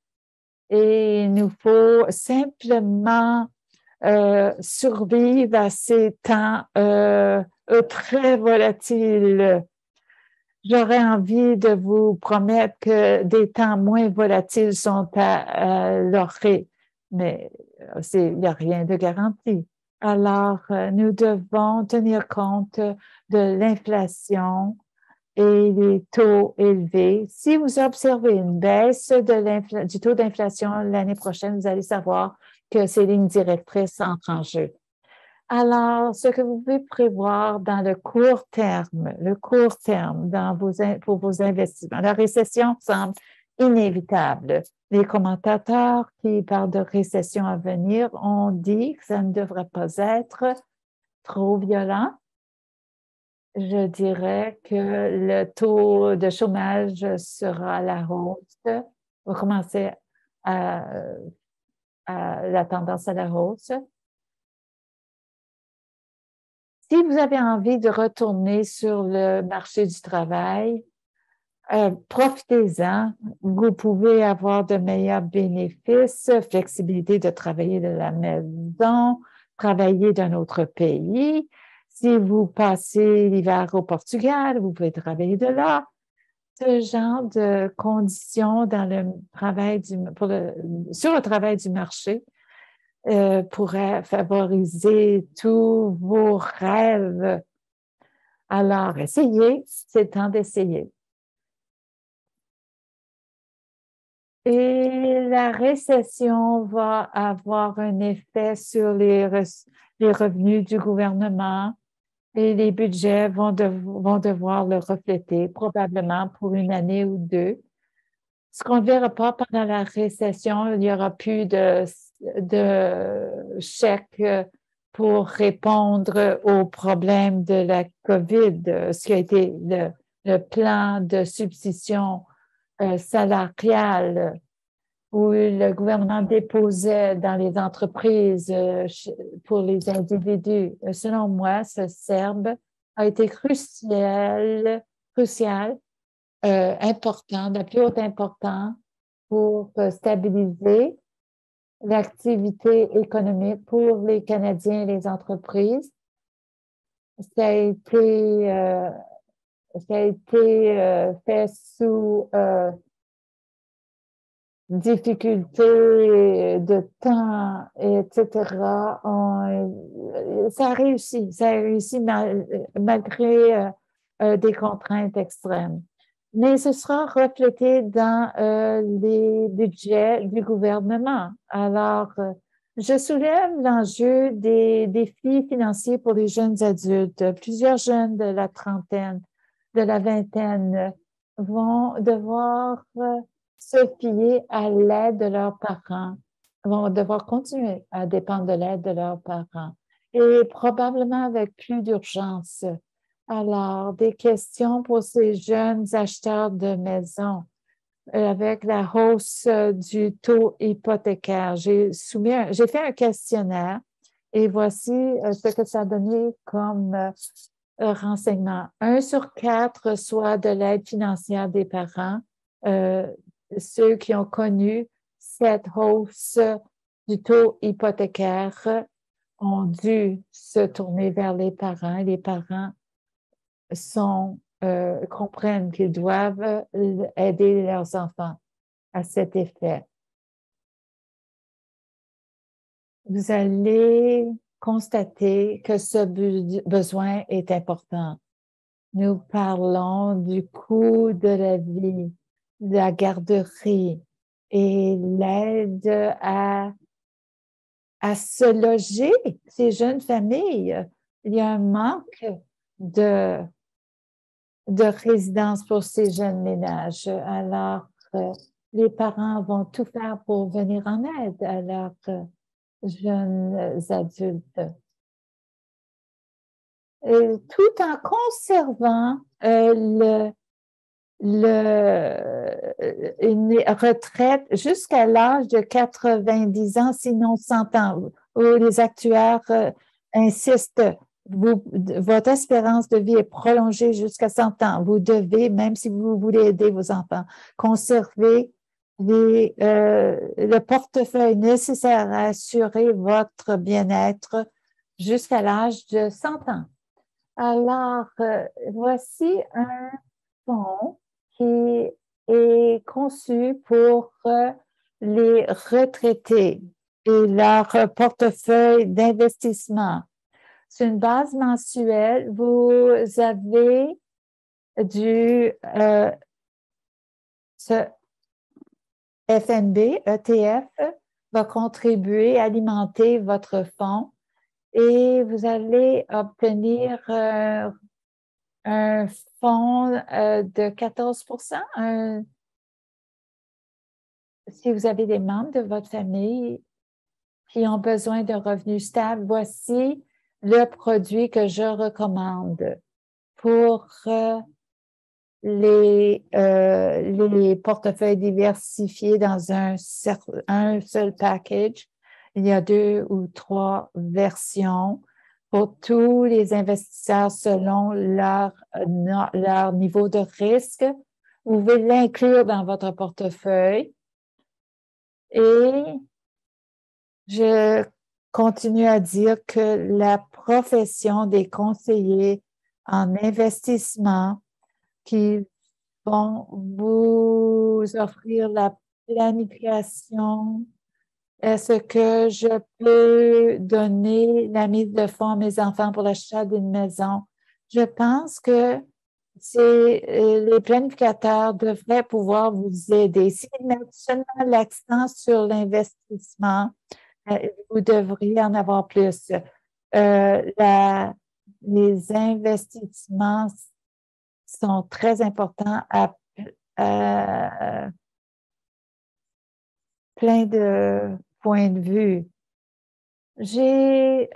et il nous faut simplement survivre à ces temps très volatiles. J'aurais envie de vous promettre que des temps moins volatiles sont à l'orée, mais il n'y a rien de garanti. Alors, nous devons tenir compte de l'inflation et les taux élevés. Si vous observez une baisse du taux d'inflation l'année prochaine, vous allez savoir que ces lignes directrices entrent en jeu. Alors, ce que vous pouvez prévoir dans le court terme pour vos investissements, la récession semble inévitable. Les commentateurs qui parlent de récession à venir ont dit que ça ne devrait pas être trop violent. Je dirais que le taux de chômage sera à la hausse, va commencer à la tendance à la hausse. Si vous avez envie de retourner sur le marché du travail, profitez-en. Vous pouvez avoir de meilleurs bénéfices, flexibilité de travailler de la maison, travailler d'un autre pays. Si vous passez l'hiver au Portugal, vous pouvez travailler de là. Ce genre de conditions dans le travail sur le travail du marché pourrait favoriser tous vos rêves. Alors, essayez, c'est le temps d'essayer. Et la récession va avoir un effet sur les revenus du gouvernement et les budgets vont devoir le refléter probablement pour une année ou deux. Ce qu'on ne verra pas pendant la récession, il n'y aura plus de chèques pour répondre aux problèmes de la COVID, ce qui a été le plan de substitution salariale où le gouvernement déposait dans les entreprises pour les individus. Selon moi, ce CERB a été crucial, important, de la plus haute importance pour stabiliser l'activité économique pour les Canadiens et les entreprises. Ça a été fait sous difficultés de temps, etc. Ça a réussi malgré des contraintes extrêmes. Mais ce sera reflété dans les budgets du gouvernement. Alors, je soulève l'enjeu des défis financiers pour les jeunes adultes. Plusieurs jeunes de la trentaine, de la vingtaine vont devoir se fier à l'aide de leurs parents, vont devoir continuer à dépendre de l'aide de leurs parents et probablement avec plus d'urgence. Alors, des questions pour ces jeunes acheteurs de maisons avec la hausse du taux hypothécaire. J'ai fait un questionnaire et voici ce que ça a donné comme renseignement. 1 sur 4 reçoit de l'aide financière des parents. Ceux qui ont connu cette hausse du taux hypothécaire ont dû se tourner vers les parents. Les parents comprennent qu'ils doivent aider leurs enfants à cet effet. Vous allez constater que ce besoin est important. Nous parlons du coût de la vie, de la garderie et l'aide à se loger, ces jeunes familles. Il y a un manque de résidence pour ces jeunes ménages. Alors, les parents vont tout faire pour venir en aide à leurs jeunes adultes. Et tout en conservant une retraite jusqu'à l'âge de 90 ans, sinon 100 ans, où les actuaires insistent. Votre espérance de vie est prolongée jusqu'à 100 ans. Vous devez, même si vous voulez aider vos enfants, conserver le portefeuille nécessaire à assurer votre bien-être jusqu'à l'âge de 100 ans. Alors, voici un fonds qui est conçu pour les retraités et leur portefeuille d'investissement. C'est une base mensuelle. Vous avez ce FNB, ETF, va contribuer, alimenter votre fonds et vous allez obtenir un fonds de 14 si vous avez des membres de votre famille qui ont besoin de revenus stables, voici le produit que je recommande pour les portefeuilles diversifiés dans un seul package. Il y a 2 ou 3 versions pour tous les investisseurs selon leur niveau de risque. Vous pouvez l'inclure dans votre portefeuille. Et je continue à dire que la profession des conseillers en investissement qui vont vous offrir la planification. Est-ce que je peux donner la mise de fonds à mes enfants pour l'achat d'une maison? Je pense que les planificateurs devraient pouvoir vous aider. S'ils mettent seulement l'accent sur l'investissement, vous devriez en avoir plus. Les investissements sont très importants à plein de points de vue. J'ai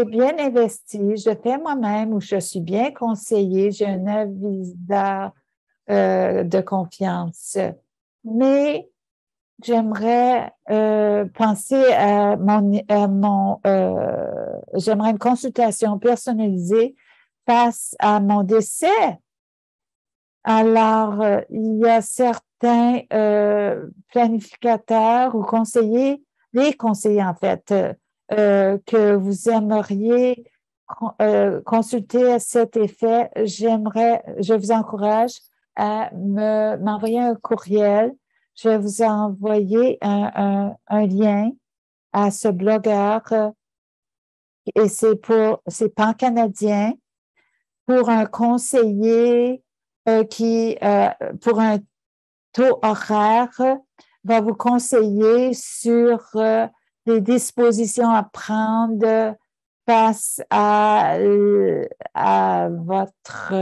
bien investi, je fais moi-même ou je suis bien conseillée, j'ai un aviseur de confiance. Mais j'aimerais penser à j'aimerais une consultation personnalisée face à mon décès. Alors, il y a certains planificateurs ou conseillers, les conseillers en fait, que vous aimeriez consulter à cet effet. Je vous encourage à m'envoyer un courriel. Je vais vous envoyer un lien à ce blogueur et c'est pan-canadien pour un conseiller qui, pour un taux horaire, va vous conseiller sur les dispositions à prendre face à votre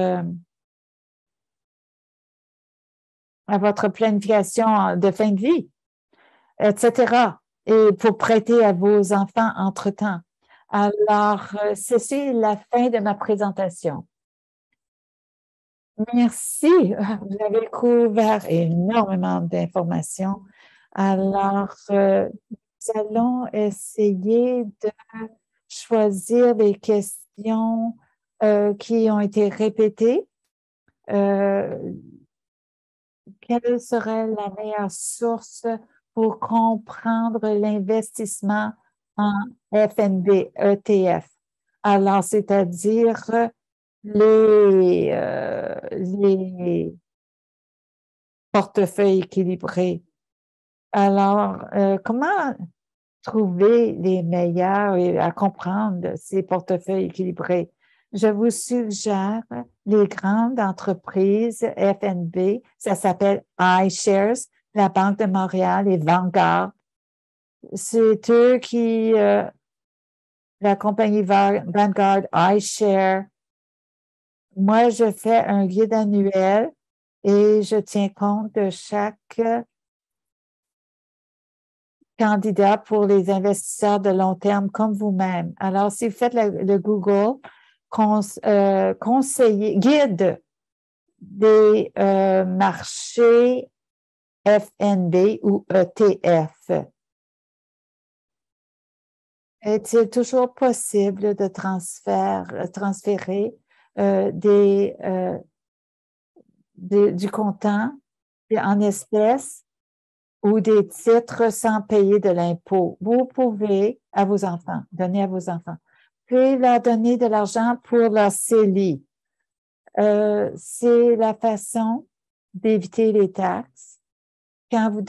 planification de fin de vie, etc. Et pour prêter à vos enfants entre-temps. Alors, ceci est la fin de ma présentation. Merci. Vous avez couvert énormément d'informations. Alors, nous allons essayer de choisir les questions qui ont été répétées. Quelle serait la meilleure source pour comprendre l'investissement en FNB, ETF? Alors, c'est-à-dire les portefeuilles équilibrés. Alors, comment trouver les meilleurs et à comprendre ces portefeuilles équilibrés? Je vous suggère les grandes entreprises FNB, ça s'appelle iShares, la Banque de Montréal et Vanguard. C'est eux qui, la compagnie Vanguard, iShares. Moi, je fais un guide annuel et je tiens compte de chaque candidat pour les investisseurs de long terme comme vous-même. Alors, si vous faites le Google conseiller, guide des marchés FNB ou ETF, est-il toujours possible de transférer du comptant en espèces ou des titres sans payer de l'impôt? Vous pouvez à vos enfants, donner à vos enfants. Vous pouvez leur donner de l'argent pour leur CELI. C'est la façon d'éviter les taxes. Quand vous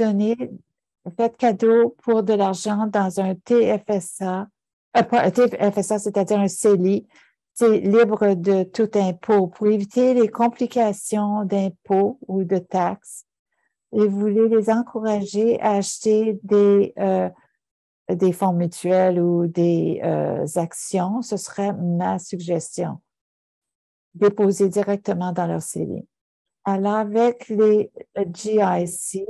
faites cadeau pour de l'argent dans un TFSA, pas un TFSA, c'est-à-dire un CELI, c'est libre de tout impôt pour éviter les complications d'impôts ou de taxes. Et vous voulez les encourager à acheter des fonds mutuels ou des actions, ce serait ma suggestion. Déposer directement dans leur CELI. Alors, avec les GIC,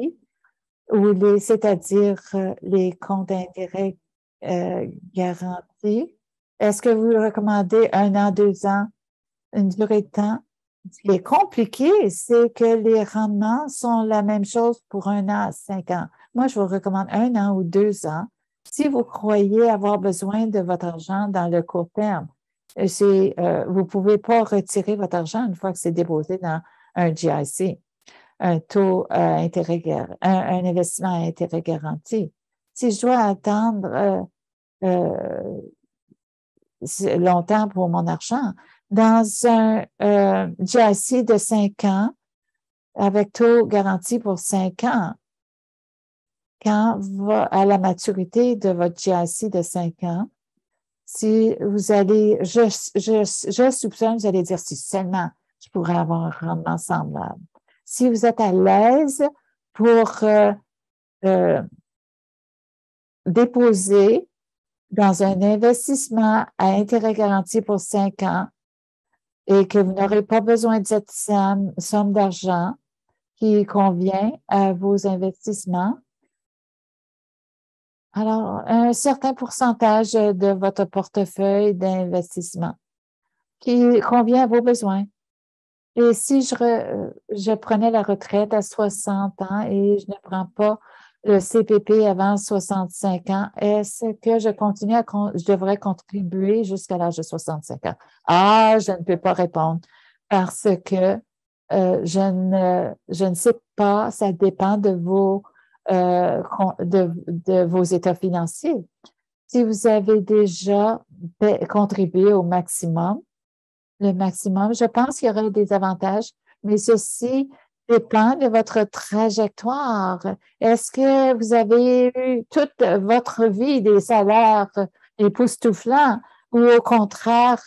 c'est-à-dire les comptes d'intérêt garantis, est-ce que vous recommandez 1 an, 2 ans, une durée de temps? Ce qui est compliqué, c'est que les rendements sont la même chose pour 1 an à 5 ans. Moi, je vous recommande 1 an ou 2 ans si vous croyez avoir besoin de votre argent dans le court terme. Vous ne pouvez pas retirer votre argent une fois que c'est déposé dans un GIC, un taux intérêt, un investissement à intérêt garanti. Si je dois attendre longtemps pour mon argent, dans un GIC de 5 ans, avec taux garanti pour 5 ans, à la maturité de votre GIC de 5 ans, si vous allez, je soupçonne, vous allez dire, si seulement je pourrais avoir un rendement semblable. Si vous êtes à l'aise pour déposer dans un investissement à intérêt garanti pour 5 ans et que vous n'aurez pas besoin de cette somme d'argent qui convient à vos investissements, alors un certain pourcentage de votre portefeuille d'investissement qui convient à vos besoins. Et si je prenais la retraite à 60 ans et je ne prends pas le CPP avant 65 ans, est-ce que je devrais contribuer jusqu'à l'âge de 65 ans? Ah, je ne peux pas répondre parce que je ne sais pas, ça dépend de vos états financiers. Si vous avez déjà contribué au maximum, le maximum. Je pense qu'il y aurait des avantages, mais ceci dépend de votre trajectoire. Est-ce que vous avez eu toute votre vie des salaires époustouflants ou au contraire,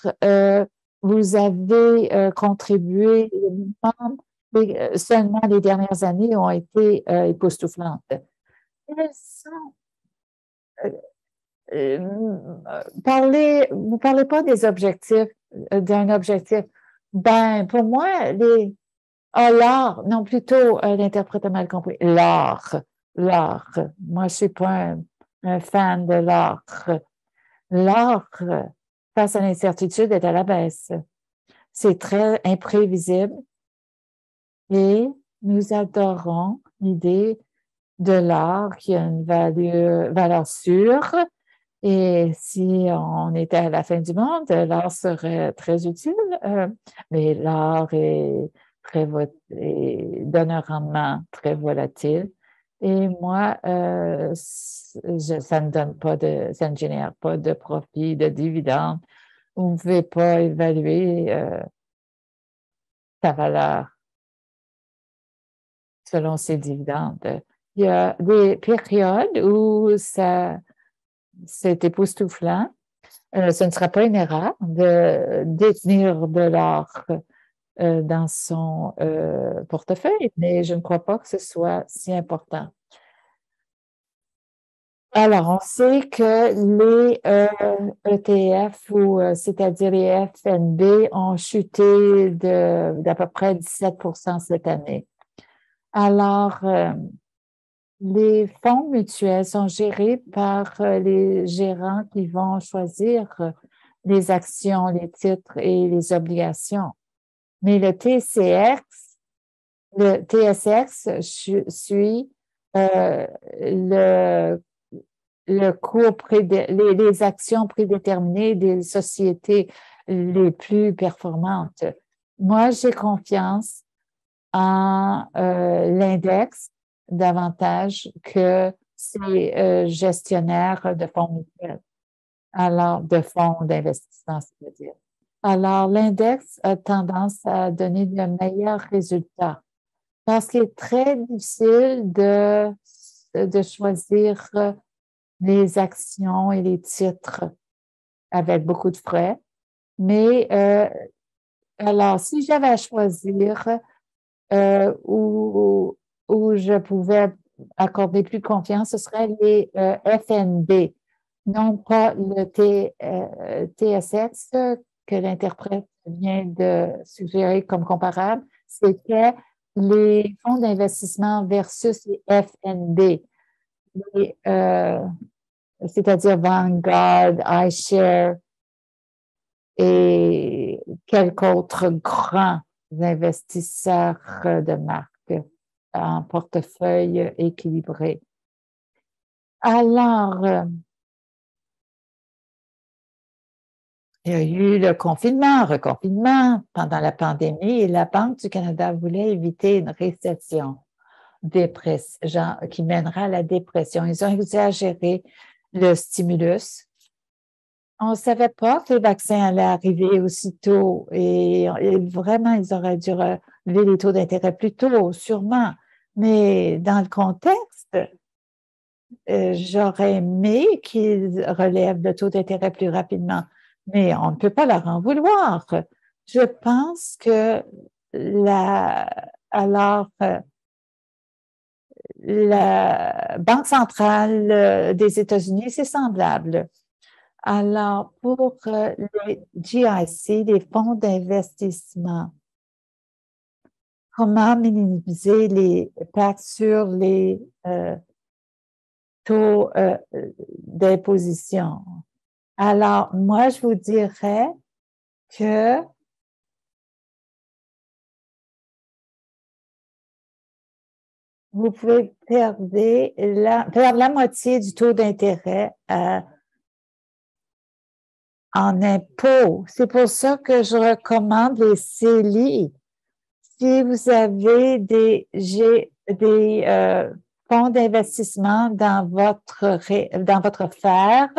vous avez contribué le minimum, mais seulement les dernières années ont été époustouflantes? Quels sont vous parlez pas des objectifs, d'un objectif. Ben, pour moi, l'art, non, plutôt, l'interprète a mal compris. L'art. Moi, je suis pas un fan de l'art. L'art, face à l'incertitude, est à la baisse. C'est très imprévisible et nous adorons l'idée de l'art qui a une valeur sûre. Et si on était à la fin du monde, l'art serait très utile, mais l'art donne un rendement très volatile. Et moi, ça ne génère pas de profit, de dividendes. Vous ne pouvez pas évaluer sa valeur selon ses dividendes. Il y a des périodes où c'est époustouflant. Ce ne sera pas une erreur de détenir de l'art dans son portefeuille, mais je ne crois pas que ce soit si important. Alors, on sait que les ETF, ou c'est-à-dire les FNB, ont chuté d'à peu près 17 cette année. Alors, les fonds mutuels sont gérés par les gérants qui vont choisir les actions, les titres et les obligations. Mais le TSX suit le cours les actions prédéterminées des sociétés les plus performantes. Moi, j'ai confiance en l'index davantage que ces gestionnaires de fonds mutuels, alors de fonds d'investissement, c'est-à-dire. Alors, l'index a tendance à donner de meilleurs résultats parce qu'il est très difficile de choisir les actions et les titres avec beaucoup de frais. Mais alors, si j'avais à choisir où je pouvais accorder plus de confiance, ce serait les FNB, non pas le TSX que l'interprète vient de suggérer comme comparable, c'était les fonds d'investissement versus les FNB. C'est-à-dire Vanguard, iShare et quelques autres grands investisseurs de marque en portefeuille équilibré. Alors, il y a eu le confinement, reconfinement pendant la pandémie et la Banque du Canada voulait éviter une récession qui mènera à la dépression. Ils ont exagéré le stimulus. On ne savait pas que les vaccins allaient arriver aussitôt et vraiment, ils auraient dû relever les taux d'intérêt plus tôt, sûrement. Mais dans le contexte, j'aurais aimé qu'ils relèvent le taux d'intérêt plus rapidement, mais on ne peut pas leur en vouloir. Je pense que alors, la Banque centrale des États-Unis, c'est semblable. Alors, pour les GIC, les fonds d'investissement, comment minimiser les taxes sur les taux d'imposition? Alors, moi, je vous dirais que vous pouvez perdre la moitié du taux d'intérêt en impôts. C'est pour ça que je recommande les CELI. Si vous avez des fonds d'investissement dans votre faire,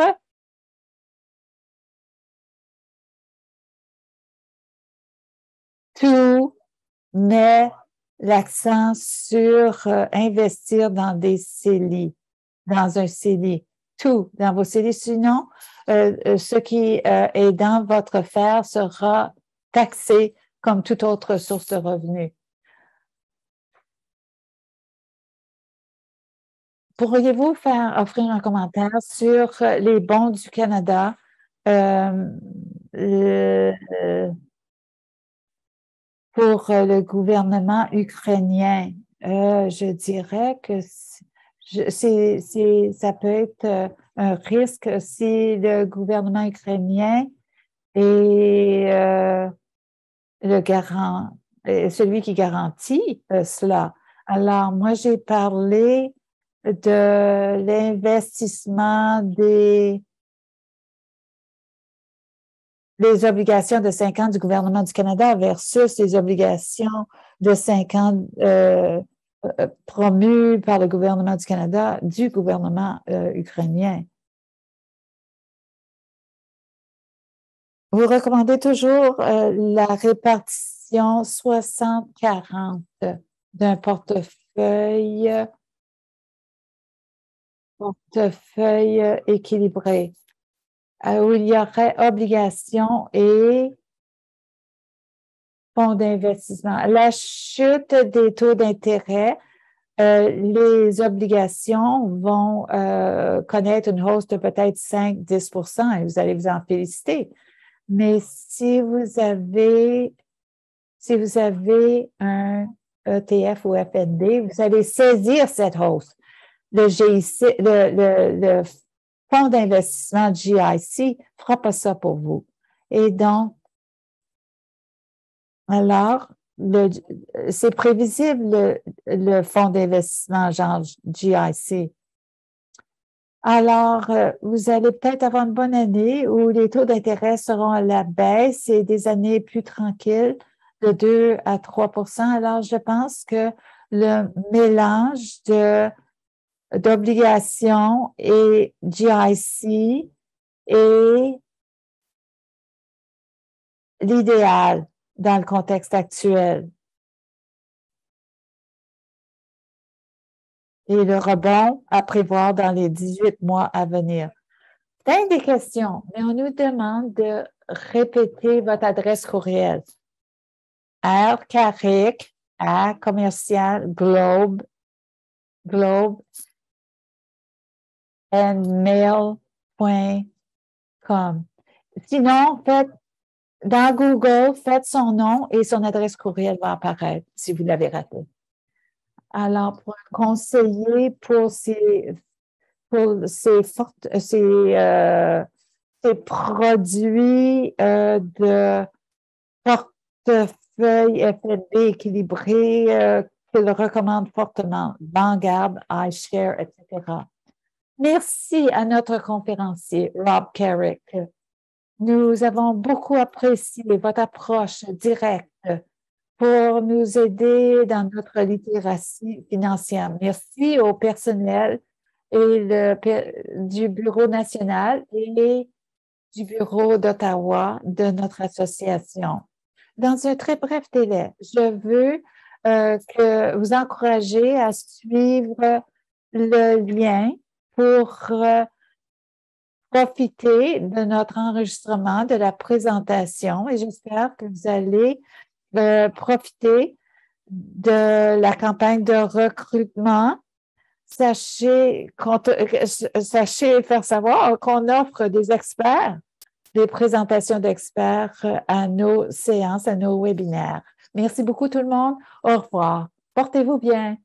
tout met l'accent sur investir dans des CELI, dans un CELI, tout dans vos CELI. Sinon, ce qui est dans votre faire sera taxé comme toute autre source de revenus. Pourriez-vous offrir un commentaire sur les bons du Canada pour le gouvernement ukrainien? Je dirais que ça peut être un risque si le gouvernement ukrainien est celui qui garantit cela. Alors, moi, j'ai parlé de l'investissement des obligations de 5 ans du gouvernement du Canada versus les obligations de 5 ans promues par le gouvernement du Canada, du gouvernement ukrainien. Vous recommandez toujours la répartition 60-40 d'un portefeuille équilibré, où il y aurait obligations et fonds d'investissement. La chute des taux d'intérêt les obligations vont connaître une hausse de peut-être 5-10 % et vous allez vous en féliciter. Mais si vous avez un ETF ou FND, vous allez saisir cette hausse. Le GIC, le fonds d'investissement GIC ne fera pas ça pour vous. Et donc, alors, c'est prévisible le fonds d'investissement genre GIC. Alors, vous allez peut-être avoir une bonne année où les taux d'intérêt seront à la baisse et des années plus tranquilles de 2 à 3 %. Alors, je pense que le mélange d'obligations et GIC est l'idéal dans le contexte actuel. Et le rebond à prévoir dans les 18 mois à venir. Plein des questions, mais on nous demande de répéter votre adresse courriel. rcarrick@globeandmail.com. Sinon, dans Google, faites son nom et son adresse courriel va apparaître si vous l'avez raté. Alors, pour un conseiller pour ces produits de portefeuille FNB équilibré qu'il recommande fortement, Vanguard, iShare, etc. Merci à notre conférencier, Rob Carrick. Nous avons beaucoup apprécié votre approche directe pour nous aider dans notre littératie financière. Merci au personnel du Bureau national et du Bureau d'Ottawa de notre association. Dans un très bref délai, je veux que vous encourager à suivre le lien pour profiter de notre enregistrement, de la présentation et j'espère que vous allez profiter de la campagne de recrutement. Sachez faire savoir qu'on offre des experts, des présentations d'experts à nos séances, à nos webinaires. Merci beaucoup tout le monde. Au revoir. Portez-vous bien.